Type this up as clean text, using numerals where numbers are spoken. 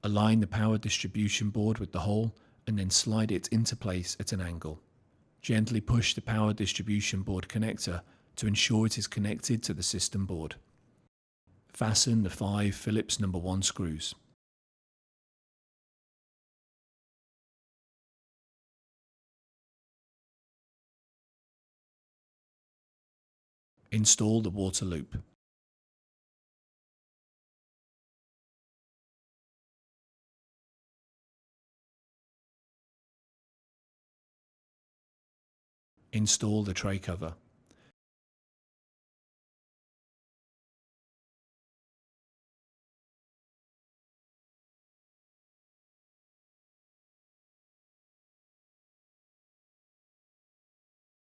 Align the power distribution board with the hole and then slide it into place at an angle. Gently push the power distribution board connector to ensure it is connected to the system board. Fasten the 5 Phillips No. 1 screws. Install the water loop. Install the tray cover.